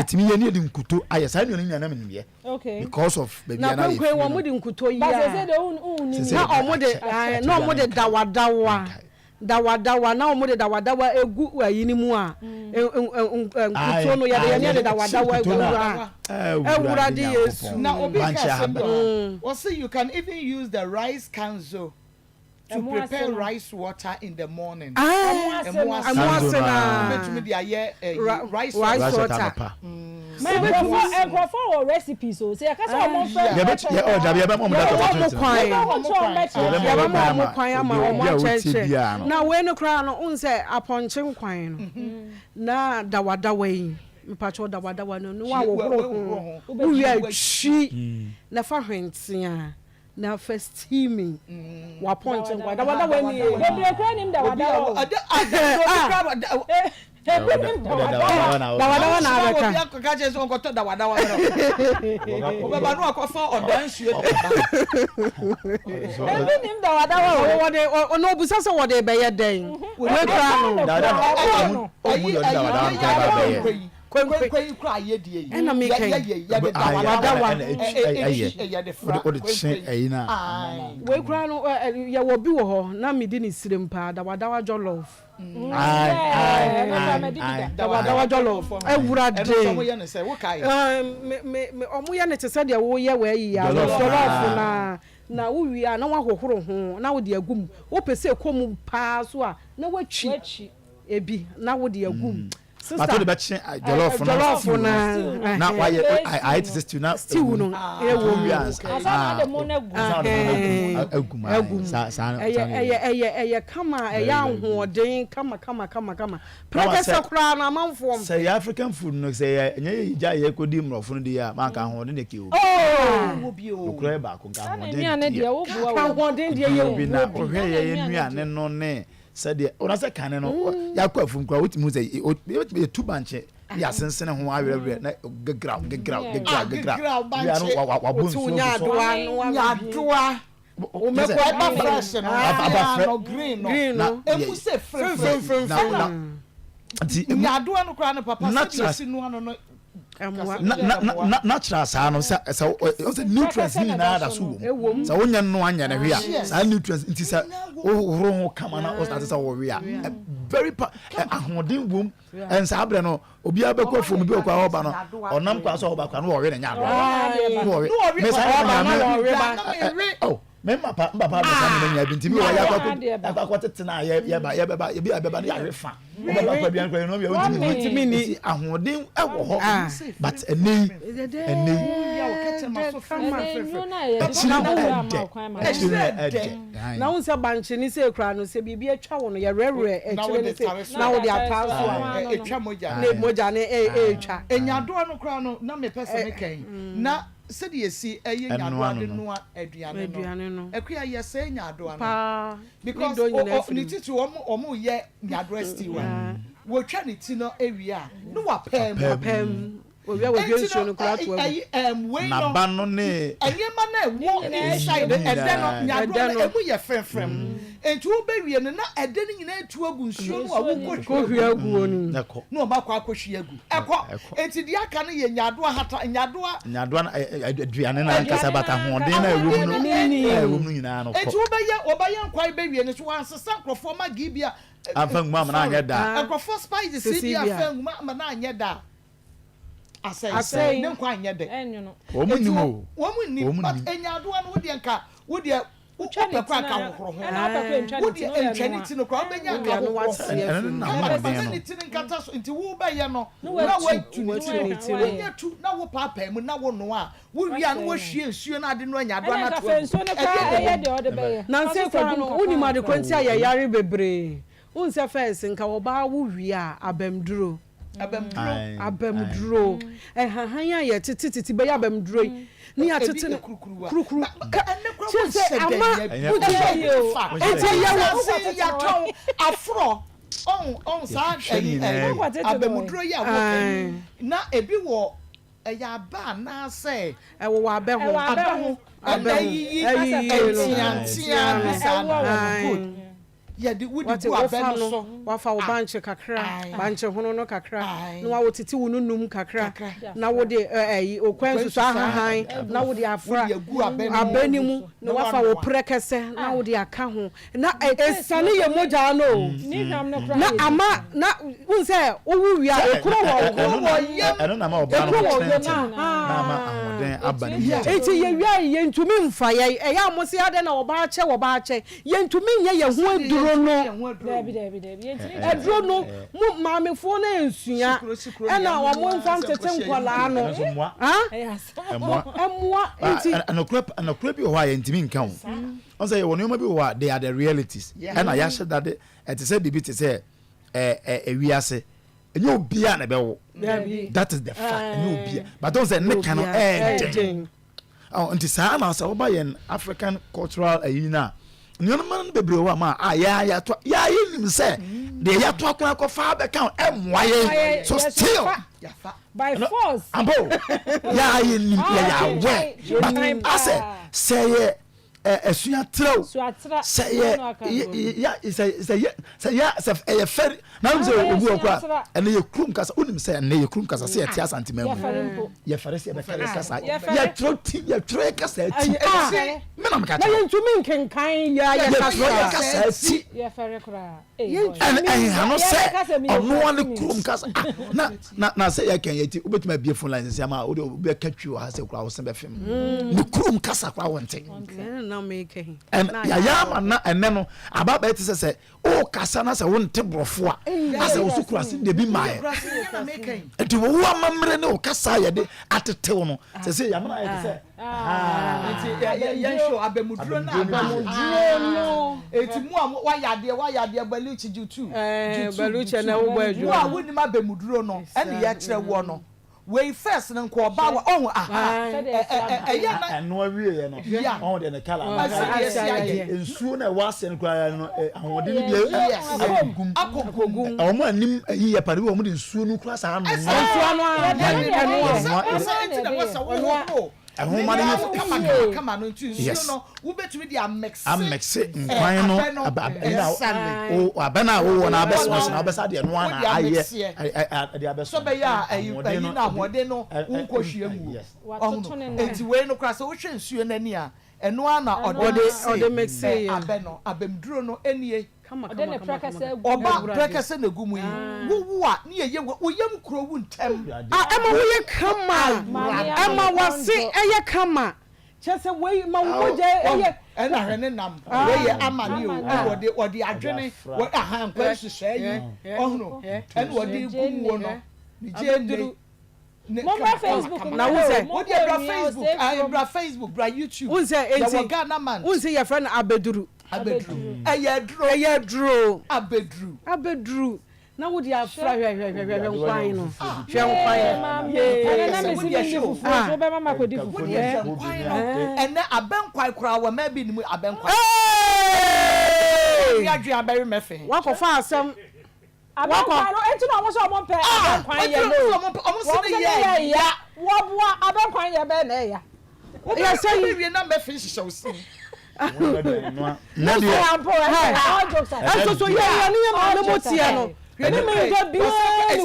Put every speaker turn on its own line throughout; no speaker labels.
etimi ye ne di nkuto aye sa nyo nyana me niye because of baby na
na kwen wo mo di nkuto yi a na omo de dawa na omo de dawa egu ayi ni mu a nkuto no ya de dawa egu ewura de Yesu
na obi ka say you can even use the rice canzo to prepare rice water in the morning. Rice water.
For recipes so say ka say omo fe
na we no kra no unse aponche nkwan no na dawa yi mpacho dawa no wa wo horo wo ya chi na fa hwentia na first steaming wa point ngwa dawa ni
bebre kra nim dawa
dawa na abeka
ka je so ko to dawa no o be ba no akofa odan suye
nim dawa
wo de no busa so wo de be ye den we kra no
dawa
kwen kra ye die yi
na me kan
ya de dawa
o de chen ayi na
we kra no ya wo bi wo ho na me di ni sirem pa dawa jollof dawa jollof ewura de
omo ye ne se wo kai
me omo ye ne te se de wo ye we yi ya jollof na wo wi a na wa hohoro ho na wo de agum wo pese komu pa so a na watwi ebi na wo de agum
sister the betchen jollof na why I ate stew na
stew no
ewo wi
asa de mo na
eye kama eye ahoden kama professor kra na manfo
say African food no say enye ija ye kodi mrofo no dia man ka ahoden de ke
wo bi o
okra ba ko ka ahoden
ni ane de wo buwa
ka ahoden de ye
wo na ohwe ye nuane no ne said ona se kan no yakwa fun kwa wutimu say e tu banche ya sensene ho awere na gegra ya no wa bonsu
nyadoa o me ko ba fresh no green no emu se frem nyadoa no kra no papa se si no ano no
natural sa no say nutrients ni na da so so wonya no anya na hwe a sa nutrients nti sa horo ho kama na o start say wo hwe a very ahoden wom en sa abre no obi abekọ fom bi okwa ho ba no onam kwa so ho ba kwa no wo hwe na nya do me sa oh me papa ba sa nya bi nti bi wa yakwa tete na ye ba bi abeba na ya fa o ba kwa bian kwa no bi o ti ahoden e wo ho but eni
ya o kete ma so fama
na unse banche ni se kra no se bibia atwa wo no ye rere ekire ni se na wo de ataso
etwa moja
na moja ne etwa
enyado no kra no na me pese me kan na se de esi eye nyado ade no aduane no ekua ye se nyado no because ni titi omo ye nyado esti wo twa ni ti no ewia no wa pem
we nsuo no kra to
na ba no ne
enyema na wo inside ede no nyado emu ye frem entu wo bewie no na ede ni nyina etu agu nsuo no awu
ko hwia agu oni
no ba kwa akohwia agu enti di aka no ye nyado hata nyado
aduane na nkasa bata hoden na ewo mu nyina no ko
entu wo beye nkwai bewie no so wansesa krofo ma gibia
afanguma ma na anya da
krofo spice si afanguma ma na anya da asay ne kwa anya de
enyo no
wo mu ni but enyado no wo de nka wo de utwa ne kwa ka hohoro ho
na apa kwa ntwa
wo de entwani ti no kwa wo benya ka
no wase
na ni ti nkata so nti wo ba ye no na wo tu ni ti wo nya tu na wo papa mu na wo no a wo wia no wo hwie nsuo na ade no anyado na to
eye de ode be ye
na se kwa no uni ma de kwanti ayare bebre unse first nka wo ba wo wia abamduro abamduro hahan ya ye titi be ya abamduro ni atete ne kurukuru se ama buti yo enti ya
ton afro on sa abamduro ya wo na ebi wo ya ba na se
wo abeho
abeyi bisa good yeah the would go abeno so
wafa wo banche kakra banche hono no kakra na wa wotiti wo nunum kakra na wo de okwansu so ahahan na wo de afra abanimu na wafa wo prekese na wo de aka ho na esane ye moja no na ama na unse owu wi a ekuro wo
eno na ma oba no na ma ahoden abani
enti ye wi ye ntumi mfa ye ya amosi ade na wo ba che ye ntumi nye ye ho aduro no aduro no mu maamefo na ensua e na wa mo mfa ntete nkwala no emwa enti
anokura bi ho aye ntimi nka ho on say won yoma bi ho they are the realities and I said that it say bibi te say wiase enye obia na be wo that is the fact enye obia but don't say ne kan nti saa na say oba yen African cultural ayina nyo man bebre wa ma ya nim say de ya to akwa fa be kan emwaye so still
by force
ambo ya nim ya we but I say esua trao say ya fer na mze obu okwa ene ye krum kasa unim say ene ye krum kasa say ya tia santimam ya fer say be fer kasa ya troti ya tre kasa ti me na meka
na ye ntumi nkenkan ya
kasa ti
ya fer kra
hano say onu wane krum kasa na say ya kan yeti obetuma bie phone line say ma o de be katwi o ha say kra wo se be fem ni krum kasa kra wonte
and
yama na ene no aba ba ti say o kasa na say wonte brofo a asa wo sukura sin de bi mae enti wo amamre ne o kasa ye de atetew no say yama na ye say
enti ya show abemuduro na no enti mu wa yade baluchi jutu
baluchi na wo gba aju
wa woni ma abemuduro no ene ya kire wo no we first na nko ba wa ohun eya na
eno awie ye no ohun de ne kala ensuo na wase no kwa no ahode ni bia akogum o ma nim yi ya pare wo mo de ensuo no kura sa no
ensuo no
ahoma
ni kama no ntu ensuo no wo betumi dia mix
nkwan no abana wo na abeso na abesa de no ana aye de abeso
so be ya ayi na ahode no unkohwie mu enti we no kra so wo hwe ensuo nani a eno ana
ode mix
abeno abemduro no enie
kama
oba prekese na gumu yi wo a ne ye wo yam kro wu ntem
ema wo ye kama ema wase eye kama chese we ma wo je eye
ena hwene nam we ye amani o wode adwene wo aha nkwa hwehwe yi ohunu ena wode gumu wo no ni je nduru
Mama Facebook
na wo say wo dey bra Facebook bra Facebook bra YouTube
wo say enti
Ghana man
wo say your friend abeduru eyedro abedru na wo di afra hwe nkwan no hwe nkwan
na me si ni fufu so be mama ko di fufu
ene abenkwai kura wa ma bi ni abenkwai ya dwe abere mefe
wakofa asem
abenkwai no enti na wo so mo pe abenkwai ye no
omo se ye ya
wo boa abenkwai ye be na ya
ya say wie na mefe hihye wo si
na de
so ye ni ma le motia no ni me ga bi ni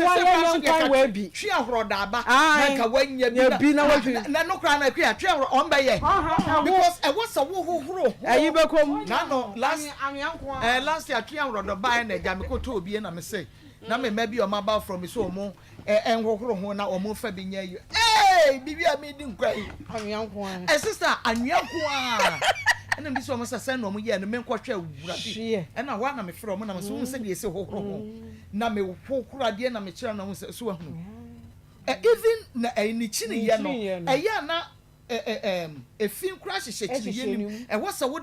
wa ye nkwan wa bi
twi ahoroda aba na ka wanya
bi na wa
na no kra na kwa twi ahoro on be ye because e was a wo hohoro
ayi bekom
na no last year twi ahoroda ba na ja me ko to obi na me say na me ma bi o ma ba from so mo enhohoro ho na o mo fa bi nya yi bibi a me di nkwa yi
anyankwan
sister anyankwan ena bi so mo sasa na o mo ye no me nkwohwe awurade ena wa na me frɛ mo na me so se de ese hohoro na me hohorade na me kyerɛ na mo so wa hu even na ni chini ye no eya na efin kra hyehyɛ chini ye nim e wo se wo